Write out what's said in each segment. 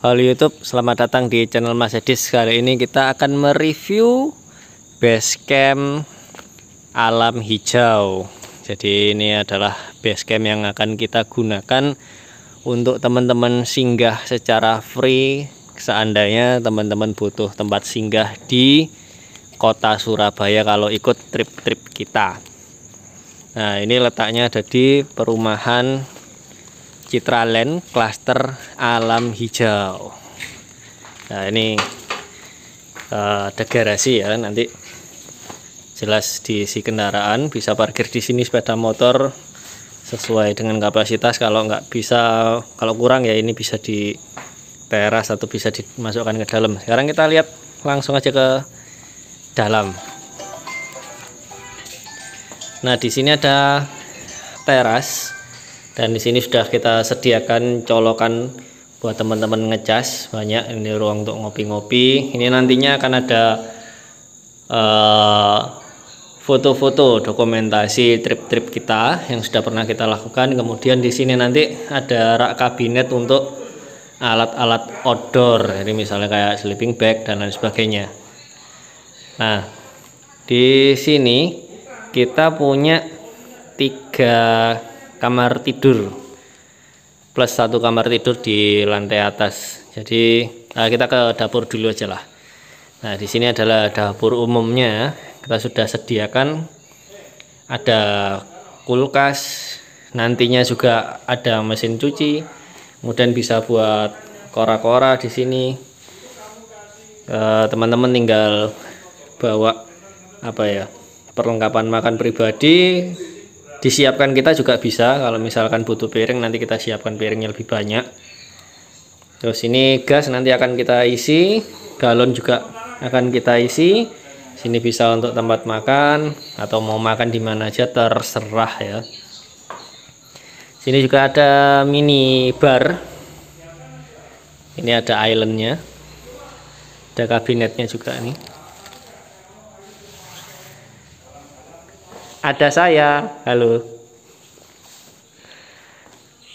Halo YouTube, selamat datang di channel Mas Edis. Kali ini kita akan mereview base camp alam hijau. Jadi ini adalah base camp yang akan kita gunakan untuk teman-teman singgah secara free seandainya teman-teman butuh tempat singgah di kota Surabaya kalau ikut trip-trip kita. Nah, ini letaknya ada di perumahan Citraland Cluster Alam Hijau. Nah, ini ada garasi ya, nanti jelas diisi kendaraan, bisa parkir di sini sepeda motor sesuai dengan kapasitas. Kalau nggak bisa, kalau kurang ya ini bisa di teras atau bisa dimasukkan ke dalam. Sekarang kita lihat langsung aja ke dalam. Nah, di sini ada teras. Dan di sini sudah kita sediakan colokan buat teman-teman ngecas banyak. Ini ruang untuk ngopi-ngopi. Ini nantinya akan ada foto-foto dokumentasi trip-trip kita yang sudah pernah kita lakukan. Kemudian di sini nanti ada rak kabinet untuk alat-alat outdoor. Jadi misalnya kayak sleeping bag dan lain sebagainya. Nah, di sini kita punya 3 kamar tidur plus 1 kamar tidur di lantai atas. Jadi kita ke dapur dulu aja lah. Nah, di sini adalah dapur umumnya. Kita sudah sediakan ada kulkas, nantinya juga ada mesin cuci, kemudian bisa buat kora-kora di sini. Teman-teman tinggal bawa apa ya, perlengkapan makan pribadi. Disiapkan kita juga bisa, kalau misalkan butuh piring nanti kita siapkan piringnya lebih banyak. Terus ini gas nanti akan kita isi, galon juga akan kita isi. Sini bisa untuk tempat makan atau mau makan di mana aja terserah ya. Sini juga ada mini bar. Ini ada islandnya, ada kabinetnya juga nih. Ada saya, halo.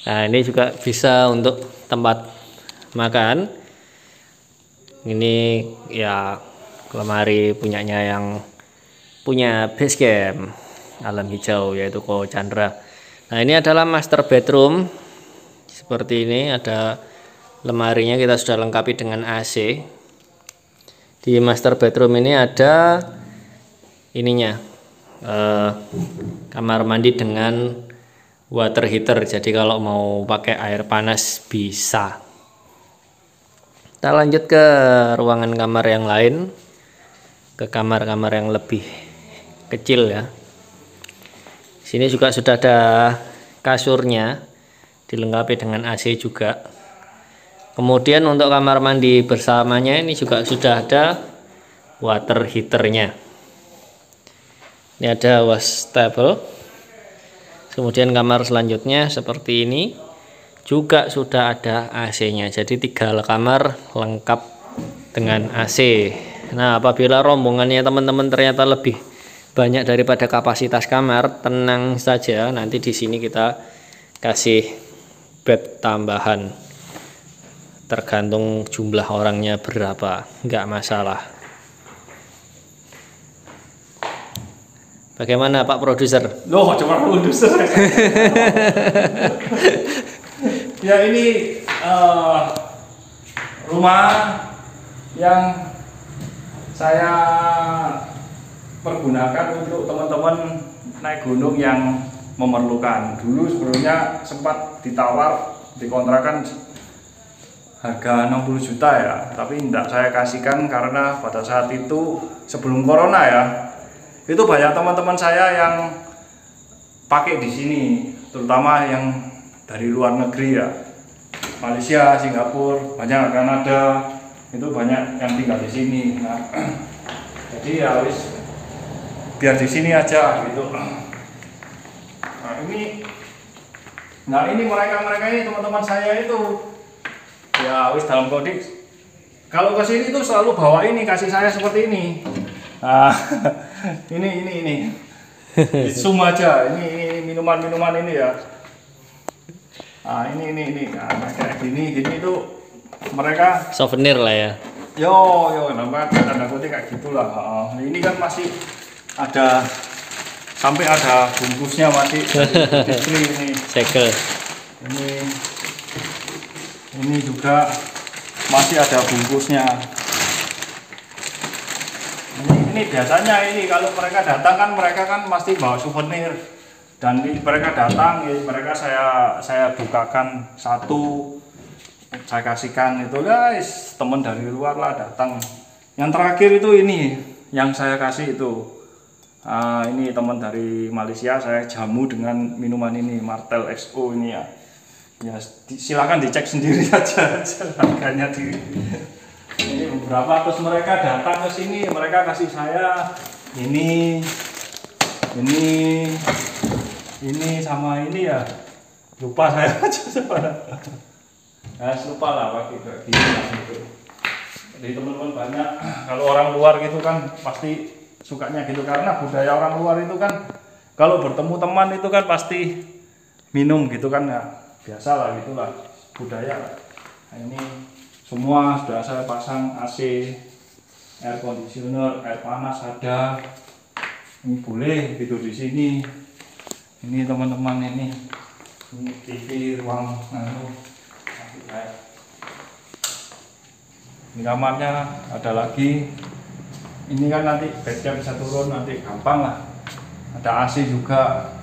Nah, ini juga bisa untuk tempat makan. Ini ya lemari punyanya yang punya base camp alam hijau, yaitu Ko Chandra. Nah, ini adalah master bedroom. Seperti ini, ada lemarinya, kita sudah lengkapi dengan AC. Di master bedroom ini ada ininya, kamar mandi dengan water heater, jadi kalau mau pakai air panas bisa. Kita lanjut ke ruangan kamar yang lain, ke kamar-kamar yang lebih kecil ya. Sini juga sudah ada kasurnya, dilengkapi dengan AC juga. Kemudian untuk kamar mandi bersamanya ini juga sudah ada water heaternya. Ini ada wastafel. Kemudian kamar selanjutnya seperti ini juga sudah ada AC-nya. Jadi 3 kamar lengkap dengan AC. Nah, apabila rombongannya teman-teman ternyata lebih banyak daripada kapasitas kamar, tenang saja, nanti di sini kita kasih bed tambahan. Tergantung jumlah orangnya berapa, nggak masalah. Bagaimana Pak Produser? Loh, cuma produser. Ya, ini rumah yang saya pergunakan untuk teman-teman naik gunung yang memerlukan. Dulu sebelumnya sempat ditawar dikontrakan harga 60 juta ya, tapi tidak saya kasihkan karena pada saat itu sebelum corona ya, itu banyak teman-teman saya yang pakai di sini, terutama yang dari luar negeri ya, Malaysia, Singapura, banyak Kanada, itu banyak yang tinggal di sini. Nah, jadi ya wis biar di sini aja gitu. Nah ini mereka ini teman-teman saya itu ya wis dalam kode. Kalau ke sini tuh selalu bawa ini, kasih saya seperti ini. Nah, ini zoom aja, ini minuman ini ya. Nah, ini nah, kayak gini tuh mereka Souvenir lah ya. yo namanya tanda kutip kayak gitulah. Ini kan masih ada sampai ada bungkusnya masih display ini. Segel. Ini juga masih ada bungkusnya. Ini biasanya ini kalau mereka datang kan mereka kan pasti bawa souvenir, dan mereka datang ya mereka saya bukakan satu, saya kasihkan itu guys, teman dari luar lah datang. Yang terakhir itu ini yang saya kasih itu ini teman dari Malaysia, saya jamu dengan minuman ini Martel XO ini ya. Ya silakan dicek sendiri aja harganya di ini beberapa. Terus mereka datang ke sini, mereka kasih saya ini sama ini ya, lupa saya lupa lah pakai kayak gini gitu. Jadi teman-teman banyak kalau orang luar gitu kan pasti sukanya gitu, karena budaya orang luar itu kan kalau bertemu teman itu kan pasti minum gitu kan ya, biasa lah gitulah budaya. Nah, ini semua sudah saya pasang AC, air conditioner, air panas ada. Ini boleh tidur di sini. Ini teman-teman ini TV ruang ini kamarnya ada lagi. Ini kan nanti bednya bisa turun, nanti gampang lah. Ada AC juga.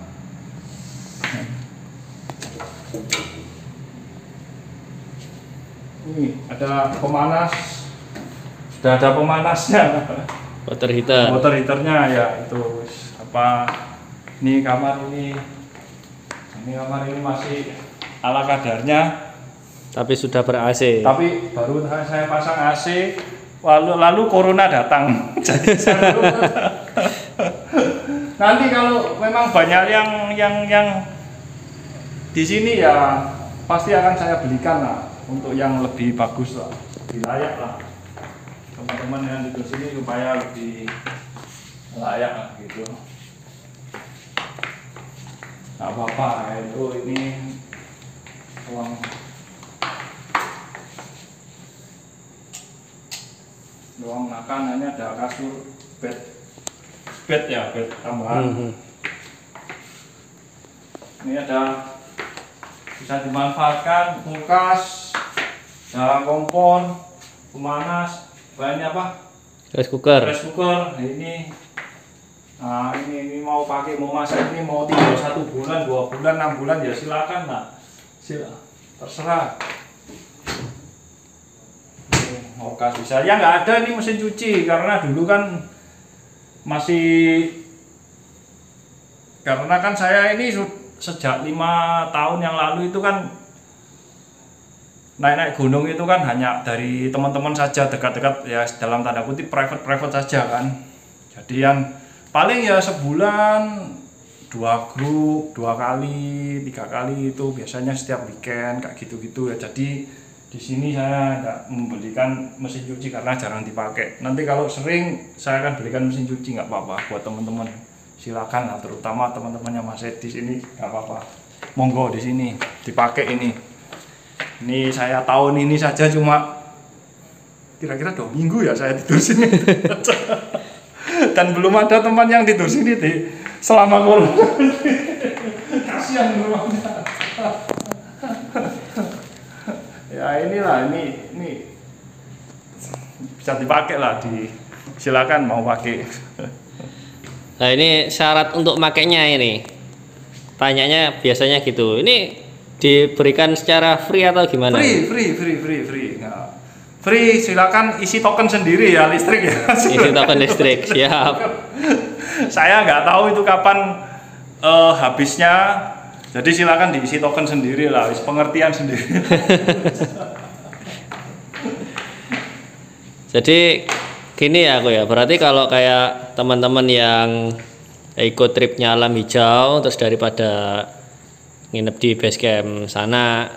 Ini ada pemanas, sudah ada pemanasnya. Water heater. Water heaternya ya itu apa? Ini kamar ini masih ala kadarnya. Tapi sudah ber-AC. Tapi baru saya pasang AC, lalu corona datang. Nanti kalau memang banyak yang di sini ya pasti akan saya belikan lah untuk yang lebih bagus lah, lebih layak lah. Teman-teman yang di sini supaya lebih layak lah gitu. Nggak apa-apa itu ini ruang makan, hanya ada kasur, bed tambahan. Ini ada bisa dimanfaatkan kulkas, ada kompor, pemanas, bahannya apa? Rice cooker. Rice cooker. Nah, ini mau pakai, mau masak ini mau tinggal 1 bulan, 2 bulan, 6 bulan ya silakan lah. Terserah. Kulkas bisa. Ya nggak ada ini mesin cuci karena dulu kan karena kan saya ini sejak 5 tahun yang lalu itu kan naik gunung itu kan hanya dari teman-teman saja, dekat-dekat ya, dalam tanda kutip private saja kan. Jadi yang paling ya sebulan 2 grup, 2 kali, 3 kali itu biasanya setiap weekend kayak gitu-gitu ya. Jadi di sini saya nggak membelikan mesin cuci karena jarang dipakai. Nanti kalau sering saya akan belikan mesin cuci, nggak apa-apa buat teman-teman. Silakan lah, terutama teman-temannya Mas Edi sini nggak apa-apa. Monggo di sini dipakai ini. Ini saya tahun ini saja cuma kira-kira 2 minggu ya saya tidur sini. Dan belum ada teman yang tidur sini selama corona. Kasihan rumahnya. Ya inilah ini bisa dipakai lah, silakan mau pakai. Nah ini syarat untuk makainya ini, tanyanya biasanya gitu. Ini diberikan secara free atau gimana? Free. Nah, free, silakan isi token sendiri ya, listrik ya. Isi token listrik, siap. Saya nggak tahu itu kapan habisnya. Jadi silakan diisi token sendiri lah, pengertian sendiri. Jadi gini ya aku ya, berarti kalau kayak teman-teman yang ikut tripnya alam hijau, terus daripada nginep di base camp sana,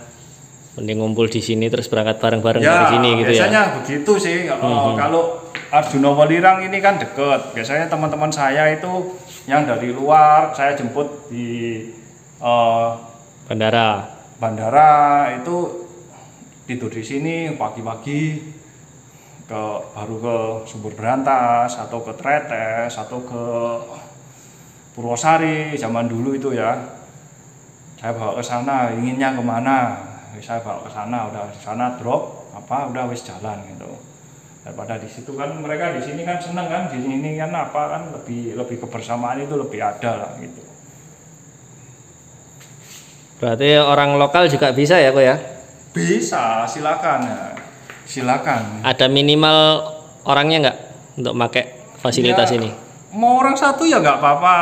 mending ngumpul di sini terus berangkat bareng-bareng ya, dari sini gitu ya. Biasanya begitu sih. Kalau Arjuna Welirang ini kan deket. Biasanya teman-teman saya itu yang dari luar saya jemput di bandara itu tidur di sini pagi-pagi baru ke Sumber Berantas atau ke Tretes atau ke Purwosari zaman dulu itu ya. Saya bawa ke sana, inginnya kemana? Saya bawa ke sana, udah di sana drop, udah wis jalan gitu. Daripada di situ kan mereka di sini kan seneng kan, di sini kan lebih kebersamaan itu lebih ada lah gitu. Berarti orang lokal juga bisa ya kok ya? Bisa, silakan ya. Silakan. Ada minimal orangnya nggak untuk pakai fasilitas Ya, ini? mau orang satu ya nggak apa-apa.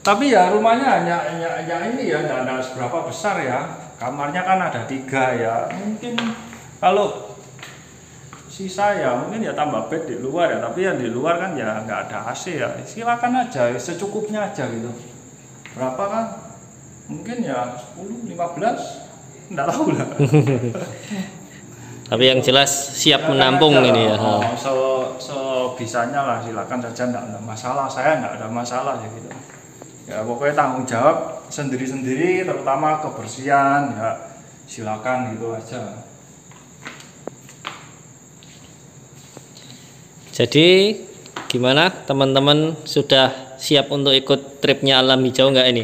Tapi ya rumahnya hanya ini ya, nggak ada seberapa besar ya. Kamarnya kan ada 3 ya. Mungkin kalau sisa ya mungkin ya tambah bed di luar ya. Tapi yang di luar kan ya nggak ada AC ya. Silakan aja, secukupnya aja gitu. Berapa kan? Mungkin ya 10, 15, nggak tahu lah. Tapi yang jelas siap menampung aja, ini ya. Sebisanya lah, silakan saja, nggak ada masalah. Saya nggak ada masalah ya gitu. Ya pokoknya tanggung jawab sendiri-sendiri, terutama kebersihan ya, silakan gitu aja. Jadi gimana teman-teman, sudah siap untuk ikut tripnya Alam Hijau nggak ini?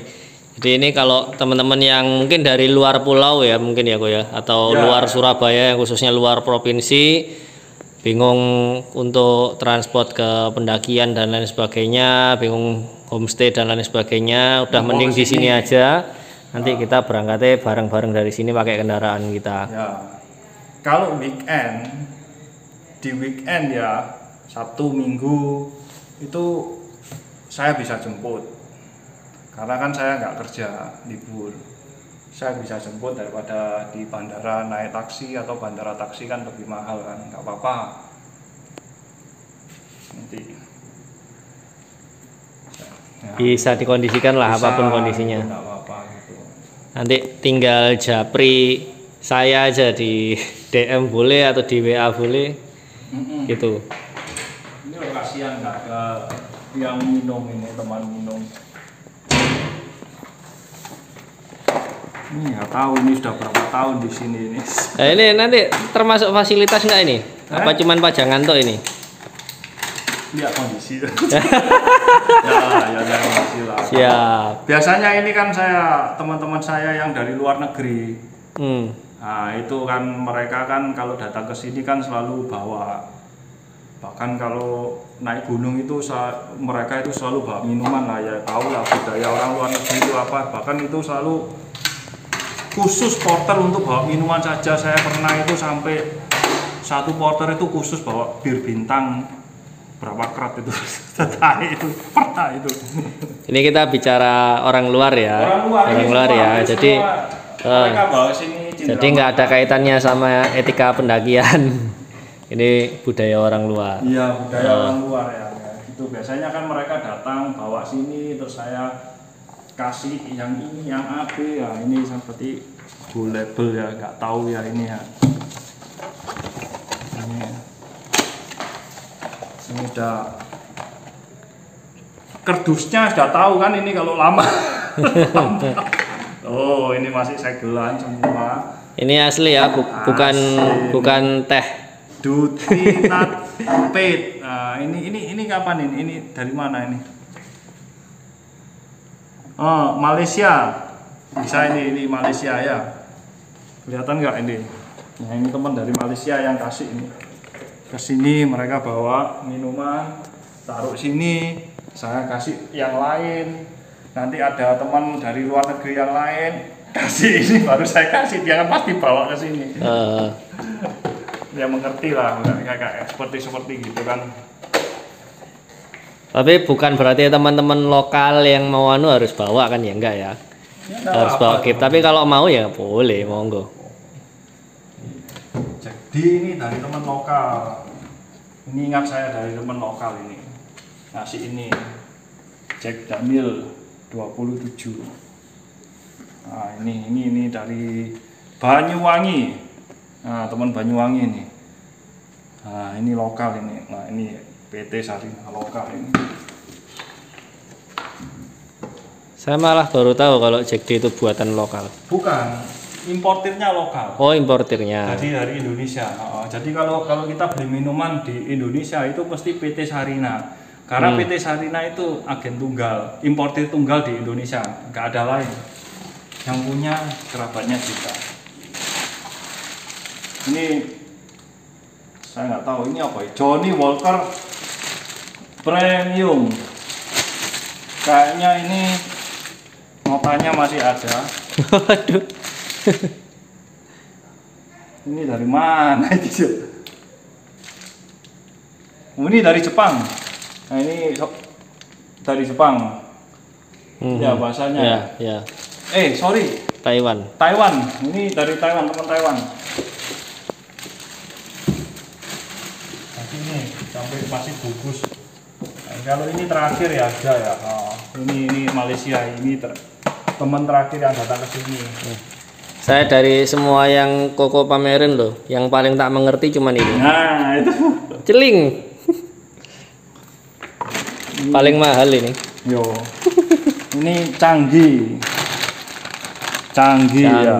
Jadi ini kalau teman-teman yang mungkin dari luar pulau ya mungkin ya kok ya, atau Ya. luar Surabaya, khususnya luar provinsi, bingung untuk transport ke pendakian dan lain sebagainya, bingung homestay dan lain sebagainya, udah Mau mending di kesini. sini aja. Nanti kita berangkatnya bareng-bareng dari sini pakai kendaraan kita. Ya, kalau di weekend ya, Sabtu Minggu itu saya bisa jemput. Karena kan saya nggak kerja, libur. Saya bisa jemput daripada di bandara naik taksi, atau bandara taksi kan lebih mahal kan, nggak apa-apa. Nanti ya, Bisa dikondisikan lah bisa, apapun kondisinya. nggak apa-apa gitu. Nanti tinggal japri saya aja di DM boleh atau di WA boleh gitu. Ini kasihan nggak ada yang minum, ini teman minum. Ini nggak tahu ini sudah berapa tahun di sini ini. Nah, ini nanti termasuk fasilitas nggak ini? Apa cuman pajangan toh ini? Lihat kondisi. ya kondisi lah. Siap. Biasanya ini kan teman-teman saya yang dari luar negeri. Hmm. Nah, itu kan mereka kan kalau datang ke sini kan selalu bawa, bahkan kalau naik gunung itu mereka itu selalu bawa minuman lah ya, tahu lah budaya orang luar negeri itu apa, bahkan itu selalu khusus porter untuk bawa minuman saja. Saya pernah itu sampai satu porter itu khusus bawa bir bintang berapa kerat itu. Pernah itu. Ini kita bicara orang luar ya. Orang luar ya. Jadi mereka bawa sini. jadi nggak ada kaitannya sama etika pendakian. Ini budaya orang luar. Iya, budaya orang luar ya. Itu biasanya kan mereka datang bawa sini, terus saya kasih yang ini, yang A, B ya, ini seperti full label ya, nggak tahu ya ini ya. Ini udah kerdusnya sudah tahu kan ini kalau lama. Oh, ini masih segelan semua. Ini asli ya, bukan teh. Dutinat Pate. Nah, ini kapan ini? Ini dari mana ini? Oh, Malaysia. Bisa ini Malaysia ya. Kelihatan nggak ini? Nah, ini teman dari Malaysia yang kasih ini. Ke sini mereka bawa minuman, taruh sini, saya kasih yang lain. Nanti ada teman dari luar negeri yang lain kasih ini, baru saya kasih, dia kan pasti bawa ke sini. Dia mengerti lah, kayak seperti gitu kan. Tapi bukan berarti teman-teman lokal yang mau harus bawa kan ya, enggak ya? Harus bawa kit. Tapi kalau mau ya boleh, monggo. Jadi ini dari teman lokal. Ini ingat saya dari teman lokal ini. Ngasih ini. Jack Daniel 27. Nah, ini dari Banyuwangi. Nah, teman Banyuwangi ini. Nah, ini lokal ini. Nah, ini PT Sarina lokal ini. Saya malah baru tahu kalau Jack D itu buatan lokal. Bukan. importirnya lokal. Oh, importirnya. Jadi dari Indonesia. Jadi kalau kita beli minuman di Indonesia itu pasti PT Sarina. Karena PT Sarina itu agen tunggal, importir tunggal di Indonesia, nggak ada lain. Yang punya kerabatnya kita. Ini saya nggak tahu ini apa ya. Johnnie Walker Premium. Kayaknya ini notanya masih ada. Waduh. Ini dari mana itu? Ini dari Jepang. Nah ini dari Jepang. Ya bahasanya. Ya. Sorry. Taiwan. Taiwan. Ini dari Taiwan, teman Taiwan. Nah, ini sampai masih bagus. Nah, kalau ini terakhir ya ada ya. Ini Malaysia. Ini teman terakhir yang datang ke sini. Saya dari semua yang Koko pamerin loh, yang paling tak mengerti cuman ini. Nah, itu. Celing. Paling mahal ini. Yo. Ini canggih. Canggih. Ya.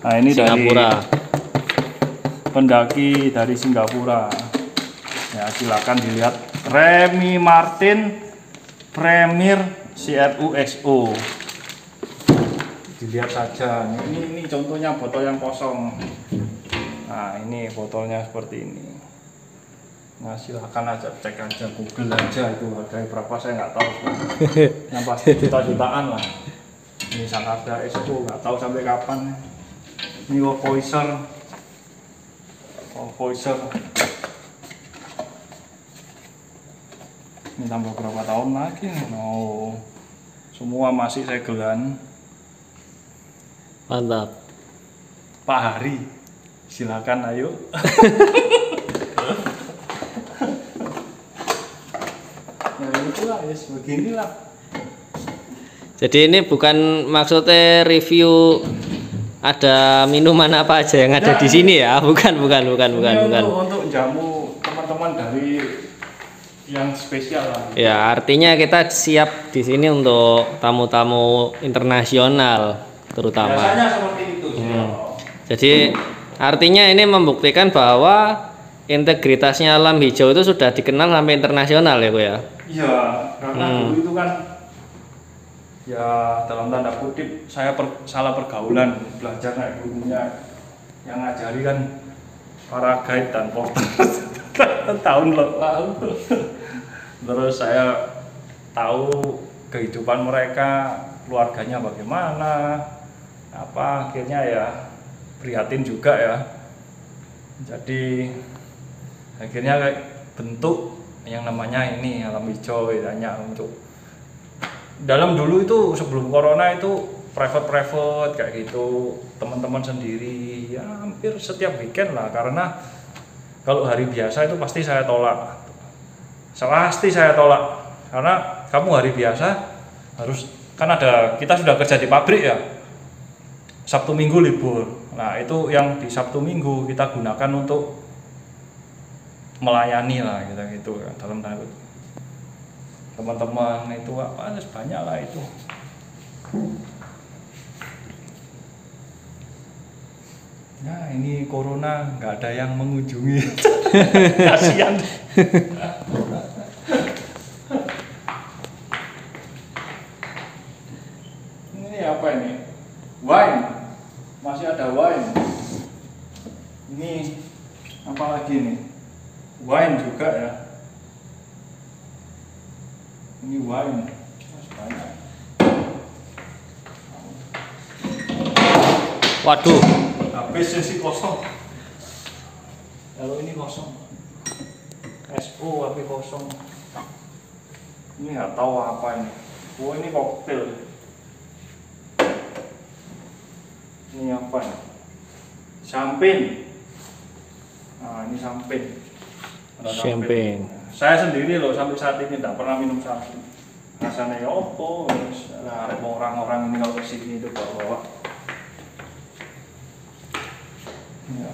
Nah, ini Singapura. dari pendaki dari Singapura. Ya, silakan dilihat Remy Martin Premier CRUXO. Dilihat saja. Ini contohnya botol yang kosong. Nah, ini botolnya seperti ini. Nah, silahkan aja cek aja, Google aja itu harganya berapa saya nggak tahu. Yang pasti juta-jutaan lah. Ini Sanada Expo nggak tahu sampai kapan. Ini Voicer. Ini tambah berapa tahun lagi? Semua masih segelan. Mantap. Pak Hari, silakan ayo. Ya itulah, beginilah. Jadi ini bukan maksudnya review ada minuman apa aja yang ada di sini ya, bukan. Untuk jamu teman-teman dari yang spesial lah. Ya, artinya kita siap di sini untuk tamu-tamu internasional terutama. Biasanya seperti itu sih. Jadi artinya ini membuktikan bahwa integritasnya Alam Hijau itu sudah dikenal sampai internasional ya, Bu ya. Iya, karena dulu itu kan ya dalam tanda kutip saya salah pergaulan, belajar naik gunungnya yang ngajari kan para guide dan porter tahun lalu. Terus saya tahu kehidupan mereka, keluarganya bagaimana, akhirnya ya prihatin juga ya. Jadi akhirnya kayak bentuk yang namanya ini Alam Hijau, hanya untuk dalam dulu itu sebelum corona itu private kayak gitu, teman-teman sendiri ya hampir setiap weekend lah, karena kalau hari biasa itu pasti saya tolak karena kamu hari biasa harus kan kita sudah kerja di pabrik ya, Sabtu Minggu libur. Nah itu yang di Sabtu Minggu kita gunakan untuk melayani lah gitu ya, dalam tanda teman-teman itu banyak lah itu. Nah ini corona nggak ada yang mengunjungi. Kasihan. Ini apa ini? Wine. Masih ada wine. Ini apa lagi nih? Wine juga ya. Ini wine. Masih banyak. Waduh. Habis sesi kosong. Kalau ini kosong. SO tapi kosong. Ini nggak tahu apa ini. Oh ini koktail. Ini apa ini? Champagne. Nah ini champagne. Champagne. Saya sendiri loh sampai saat ini tidak pernah minum champagne. Rasanya ya opo. Nah, orang-orang ini kalau kesini itu bawa. Ya,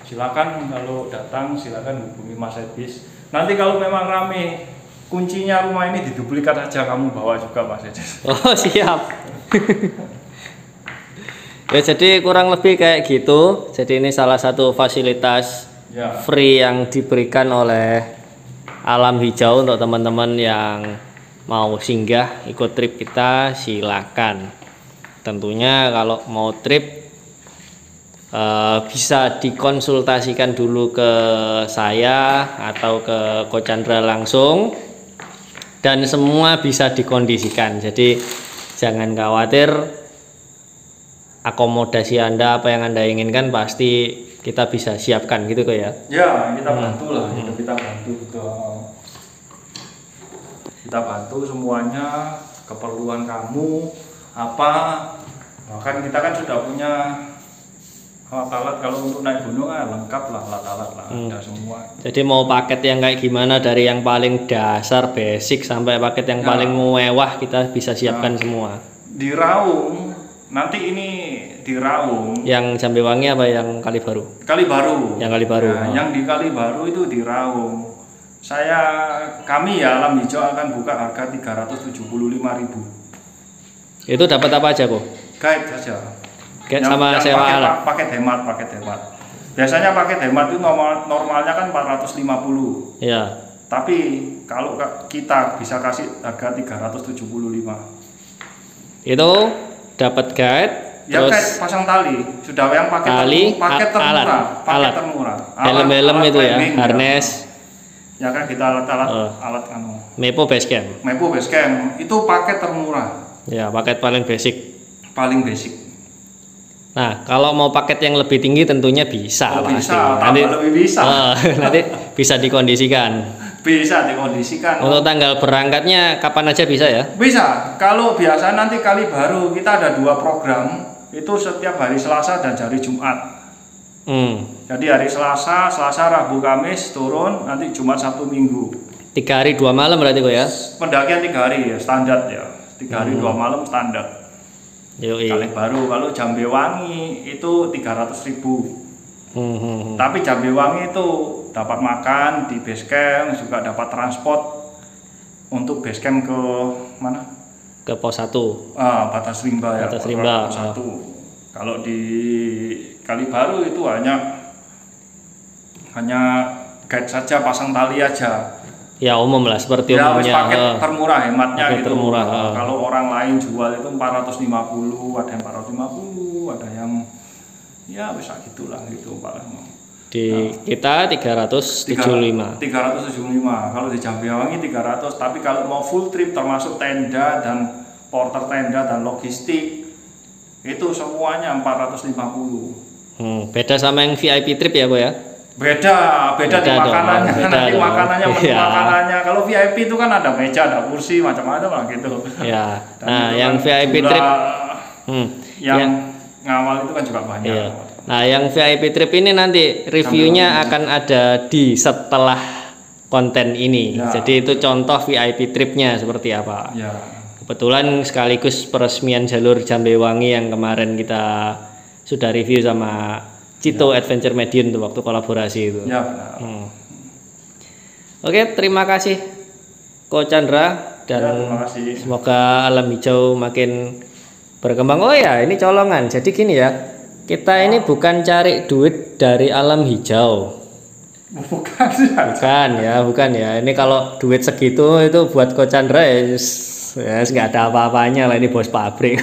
silakan kalau datang silakan hubungi Mas Edis. Nanti kalau memang rame kuncinya rumah ini diduplikat aja, kamu bawa juga Mas Edis. Oh siap. Oke, jadi kurang lebih kayak gitu. Jadi ini salah satu fasilitas Ya. free yang diberikan oleh Alam Hijau untuk teman-teman yang mau singgah ikut trip kita, silakan. Tentunya kalau mau trip bisa dikonsultasikan dulu ke saya atau ke Coach Chandra langsung, dan semua bisa dikondisikan. Jadi jangan khawatir, akomodasi Anda, apa yang Anda inginkan pasti kita bisa siapkan gitu kok ya. Ya, kita bantu lah, kita bantu semuanya, keperluan kamu apa. Bahkan kita kan sudah punya alat-alat, kalau untuk naik gunung lengkap lah, alat-alat lah, ada semua. Jadi mau paket yang kayak gimana, dari yang paling dasar basic sampai paket yang paling mewah, kita bisa siapkan semua. Di Raung, nanti ini di Raung. Yang Jambewangi apa yang Kalibaru? Kalibaru. Yang Kalibaru. Nah, yang di Kalibaru itu di Raung. Kami ya Alam Hijau akan buka harga 375.000. Itu dapat apa aja kok? Guide saja. Guide sama sewa alat. Paket hemat. Biasanya paket hemat itu normalnya kan 450. Ya. Tapi kalau kita bisa kasih harga 375. Itu dapat guide, ya terus guide pasang tali. Sudah yang paket tali, termurah. alat. Helm itu ya, harness. Ya kan kita alat Mepo Basecamp. Mepo Basecamp itu paket termurah. Ya, paket paling basic. Paling basic. Nah, kalau mau paket yang lebih tinggi tentunya bisa. Bisa, nanti lebih bisa. Nanti bisa dikondisikan. Bisa dikondisikan. Untuk tanggal berangkatnya kapan aja bisa ya? Bisa. Kalau biasa nanti Kalibaru kita ada 2 program, itu setiap hari Selasa dan hari Jumat. Jadi hari Selasa, Rabu, Kamis turun, nanti Jumat, Sabtu, Minggu. 3 hari 2 malam berarti kok ya? Pendakian 3 hari ya, standar ya. 3 hari 2 malam standar. Kalibaru. Kalau Jambewangi itu 300.000. Tapi Jambewangi itu dapat makan di base camp, juga dapat transport untuk base camp ke mana? Ke pos 1. Batas Rimba ya. Batas Rimba. 1. Kalau di Kalibaru itu hanya guide saja, pasang tali aja. Ya umum lah, seperti ya, umumnya. Paket termurah hematnya paket gitu. Termurah. Kalau orang lain jual itu 450, ada yang 450, ada yang ya bisa gitulah gitu Pak. Di kita 375. 375. Kalau di Jambewangi 300, tapi kalau mau full trip termasuk tenda dan porter tenda dan logistik itu semuanya 450. Beda sama yang VIP trip ya, Bu ya? Beda di makanannya. Nanti makanannya, menu makanannya. Kalau VIP itu kan ada meja, ada kursi, macam-macam lah gitu. Ya. Dan nah, yang kan VIP trip yang ngawal itu kan juga banyak. Iya. Nah, yang VIP trip ini nanti reviewnya akan ada di setelah konten ini. Ya. Jadi itu contoh VIP tripnya seperti apa. Ya. Kebetulan sekaligus peresmian jalur Jambewangi yang kemarin kita sudah review sama Cito Adventure Medium tuh waktu kolaborasi itu. Ya, benar. Oke, terima kasih Coach Chandra dan terima kasih. Semoga Alam Hijau makin berkembang. Oh ya, ini colongan. Jadi gini ya, kita ini bukan cari duit dari Alam Hijau. Bukan ya. Ini kalau duit segitu itu buat Coach Chandra ya nggak ada apa-apanya lah, ini bos pabrik.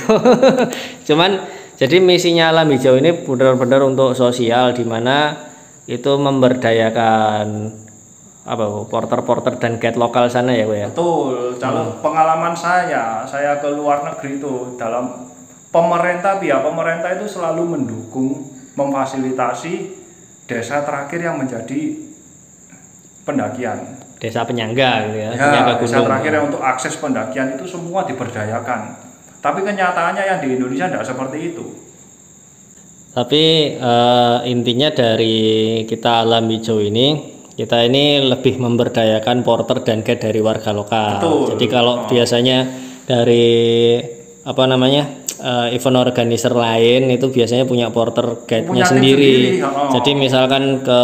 Cuman jadi misinya Alam Hijau ini benar-benar untuk sosial, di mana itu memberdayakan porter-porter dan guide lokal sana ya, Bu ya. Betul. Kalau pengalaman saya ke luar negeri itu dalam pemerintah itu selalu mendukung, memfasilitasi desa terakhir yang menjadi pendakian. Desa penyangga gitu ya. Ya, desa terakhir yang untuk akses pendakian itu semua diberdayakan. Tapi kenyataannya yang di Indonesia tidak seperti itu. Tapi intinya dari kita Alam Hijau ini, kita ini lebih memberdayakan porter dan guide dari warga lokal. Betul. Jadi kalau biasanya dari event organizer lain itu biasanya punya porter guide-nya sendiri. Jadi misalkan ke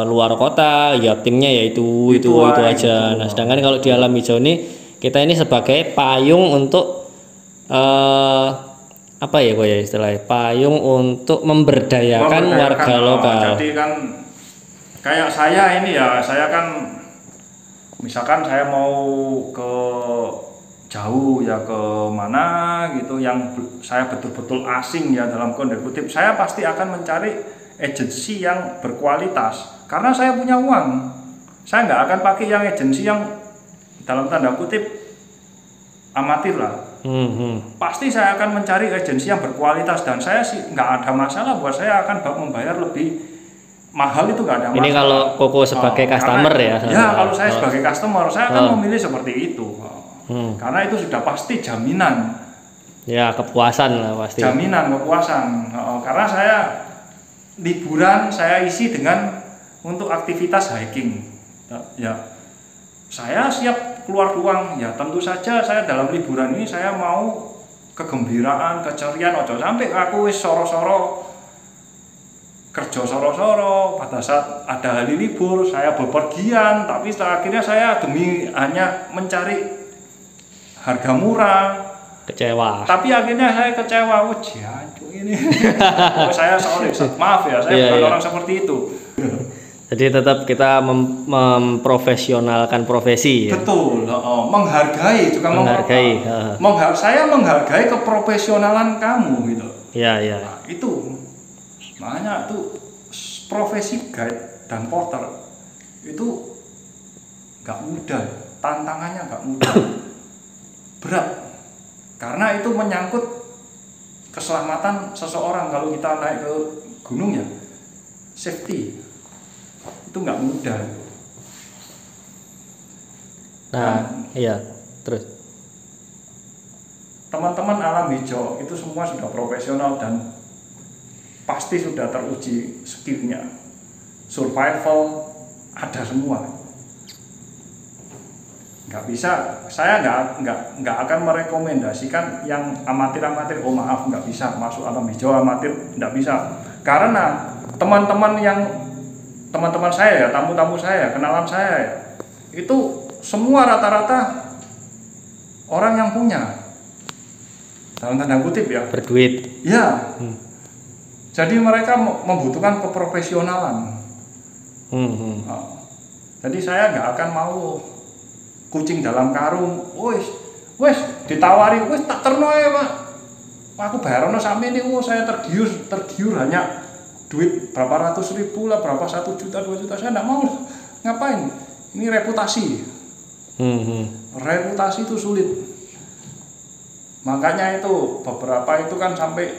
luar kota, ya timnya ya itu aja. Nah, sedangkan kalau di Alam Hijau ini kita ini sebagai payung untuk apa ya kok ya istilahnya, payung untuk memberdayakan warga lokal. Jadi kan kayak saya ini ya, saya kan misalkan saya mau ke jauh ya, ke mana gitu yang saya betul-betul asing ya dalam kondisi kutip, saya pasti akan mencari agensi yang berkualitas karena saya punya uang. Saya nggak akan pakai yang agensi yang dalam tanda kutip amatir lah. Pasti saya akan mencari agensi yang berkualitas, dan saya sih nggak ada masalah buat saya akan membayar lebih mahal, itu nggak ada masalah. Ini kalau Koko sebagai customer ya? Ya, kalau saya sebagai customer saya akan memilih seperti itu. Karena itu sudah pasti jaminan. Ya, kepuasan lah pasti. Jaminan kepuasan. Karena saya liburan saya isi dengan untuk aktivitas hiking. Ya, saya siap keluar uang. Ya, tentu saja saya dalam liburan ini saya mau kegembiraan, keceriaan. Ojo sampai aku wis soro-soro kerja soro-soro pada saat ada hari libur saya bepergian, tapi setelah akhirnya saya demi hanya mencari harga murah kecewa. Tapi akhirnya saya kecewa. Oh jancuk ini. Saya sorry, maaf ya, saya bukan orang seperti itu. Jadi tetap kita memprofesionalkan profesi ya? Betul, menghargai juga. Menghargai. Saya menghargai keprofesionalan kamu gitu. Iya, iya. Nah, itu makanya itu profesi guide dan porter itu nggak mudah, tantangannya nggak mudah, berat, karena itu menyangkut keselamatan seseorang. Kalau kita naik ke gunung ya, safety itu nggak mudah. Nah, iya, terus teman-teman alam hijau itu semua sudah profesional dan pasti sudah teruji skillnya, survival ada semua. Nggak bisa, saya nggak akan merekomendasikan yang amatir. Oh maaf, nggak bisa masuk alam hijau amatir, nggak bisa. Karena teman-teman saya ya, tamu-tamu saya, kenalan saya ya, itu semua rata-rata orang yang punya, dalam tanda kutip ya, berduit ya. Jadi mereka membutuhkan keprofesionalan. Jadi saya nggak akan mau kucing dalam karung, wes ditawari, wes tak terno ya Pak, aku bayarono sampai ini, saya tergiur hanya duit berapa ratus ribu lah, berapa 1 juta 2 juta, saya nggak mau. Ngapain? Ini reputasi. Reputasi itu sulit. Makanya itu beberapa itu kan sampai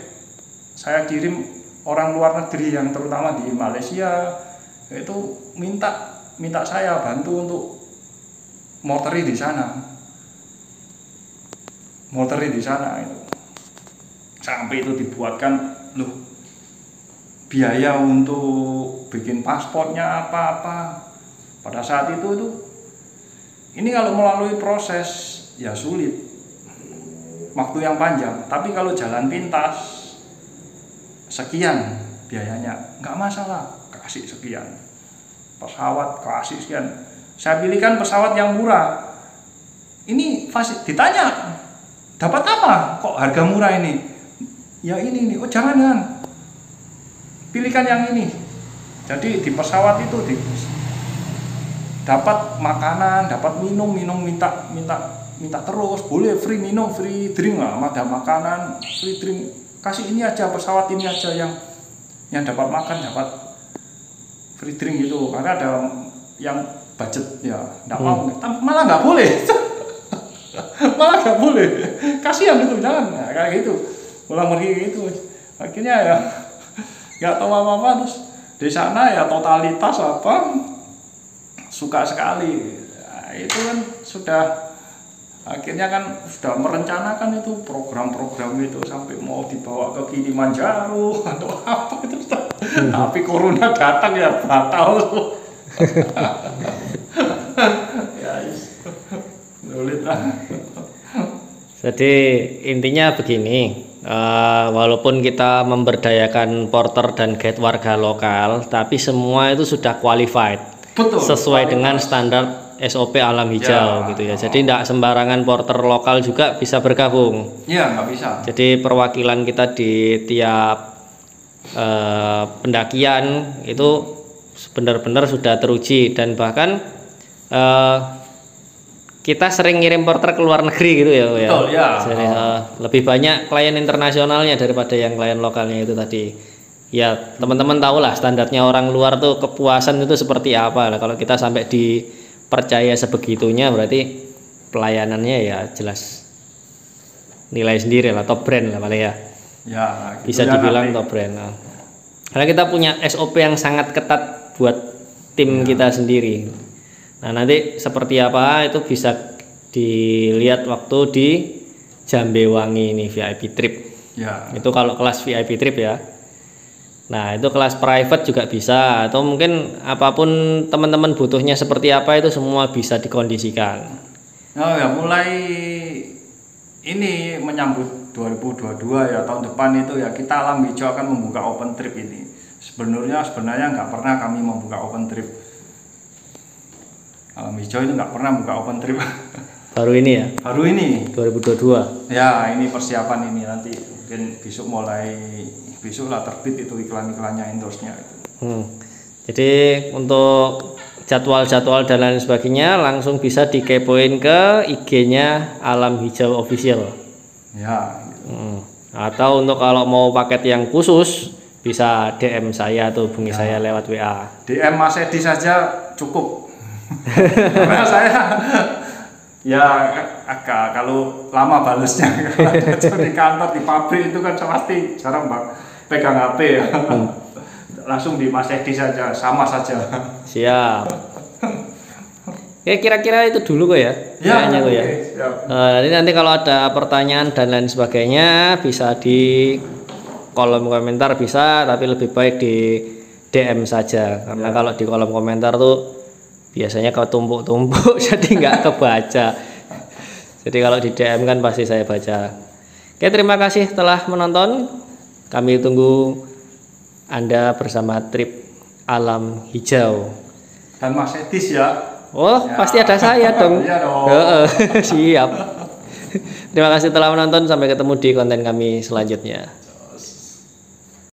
saya kirim orang luar negeri yang terutama di Malaysia itu minta saya bantu untuk morteri di sana itu, sampai itu dibuatkan loh biaya untuk bikin paspornya apa pada saat itu ini kalau melalui proses ya sulit, waktu yang panjang. Tapi kalau jalan pintas sekian biayanya, nggak masalah, kasih sekian. Pesawat kasih sekian. Saya pilihkan pesawat yang murah. Ini ditanya, dapat apa? Kok harga murah ini? Ya ini. Oh jangan. Pilihkan yang ini. Jadi di pesawat itu dapat makanan, dapat minum minta terus, boleh free minum, free drink lah, ada makanan, free drink. Kasih ini aja, pesawat ini aja yang dapat makan, dapat free drink gitu. Karena ada yang budget ya nggak mau, malah nggak boleh. Malah nggak boleh, kasihan itu, jangan nah, kayak gitu, pulang pergi gitu. Akhirnya ya nggak tahu apa-apa, terus di sana ya totalitas suka sekali. Nah, itu kan sudah akhirnya kan sudah merencanakan itu program-program itu sampai mau dibawa ke Kilimanjaro atau apa itu, tapi corona datang ya batal. Ya sulit lah. Jadi intinya begini, walaupun kita memberdayakan porter dan guide warga lokal, tapi semua itu sudah qualified. Betul, sesuai dengan standar SOP Alam Hijau gitu ya. Jadi tidak sembarangan porter lokal juga bisa bergabung. Iya, nggak bisa. Jadi perwakilan kita di tiap pendakian itu benar-benar sudah teruji, dan bahkan kita sering ngirim porter ke luar negeri gitu ya. Betul, ya. Jadi, lebih banyak klien internasionalnya daripada yang klien lokalnya itu tadi. Ya teman-teman tahu lah standarnya orang luar tuh kepuasan itu seperti apa. Nah, kalau kita sampai dipercaya sebegitunya berarti pelayanannya ya jelas nilai sendiri lah, top brand lah paling ya. Ya, Bisa dibilang top brand. Nah, karena kita punya SOP yang sangat ketat buat tim kita sendiri. Nah nanti seperti apa itu bisa dilihat waktu di Jambewangi ini VIP trip. Ya. Itu kalau kelas VIP trip ya. Nah itu kelas private juga bisa, atau mungkin apapun teman-teman butuhnya seperti apa itu semua bisa dikondisikan. Nah ya mulai ini menyambut 2022 ya, tahun depan itu ya kita Alam Hijau akan membuka open trip ini. Sebenarnya nggak pernah kami membuka open trip. Alam Hijau itu nggak pernah buka open trip. Baru ini ya? Baru ini. 2022. Ya ini persiapan ini, nanti mungkin besok lah terbit itu iklan-iklannya, endorse-nya itu. Jadi untuk jadwal-jadwal dan lain sebagainya langsung bisa dikepoin ke IG-nya Alam Hijau Official. Ya. Atau untuk kalau mau paket yang khusus bisa DM saya atau hubungi saya lewat WA. DM Mas Edi saja cukup. Karena saya ya agak kalau lama balesnya di kantor, di pabrik itu kan pasti jarang pegang HP ya. Langsung di Mas Edi saja, sama saja. Siap. Ya kira-kira itu dulu kok ya. Kayaknya kok ya. Nanti kalau ada pertanyaan dan lain sebagainya bisa di kolom komentar bisa, tapi lebih baik di DM saja karena kalau di kolom komentar tuh biasanya ketumpuk-tumpuk jadi nggak kebaca. Jadi kalau di DM kan pasti saya baca. Oke, terima kasih telah menonton. Kami tunggu Anda bersama trip Alam Hijau. Dan Mas Edis ya. Oh, ya. Pasti ada saya dong. Iya dong. Siap. Terima kasih telah menonton. Sampai ketemu di konten kami selanjutnya.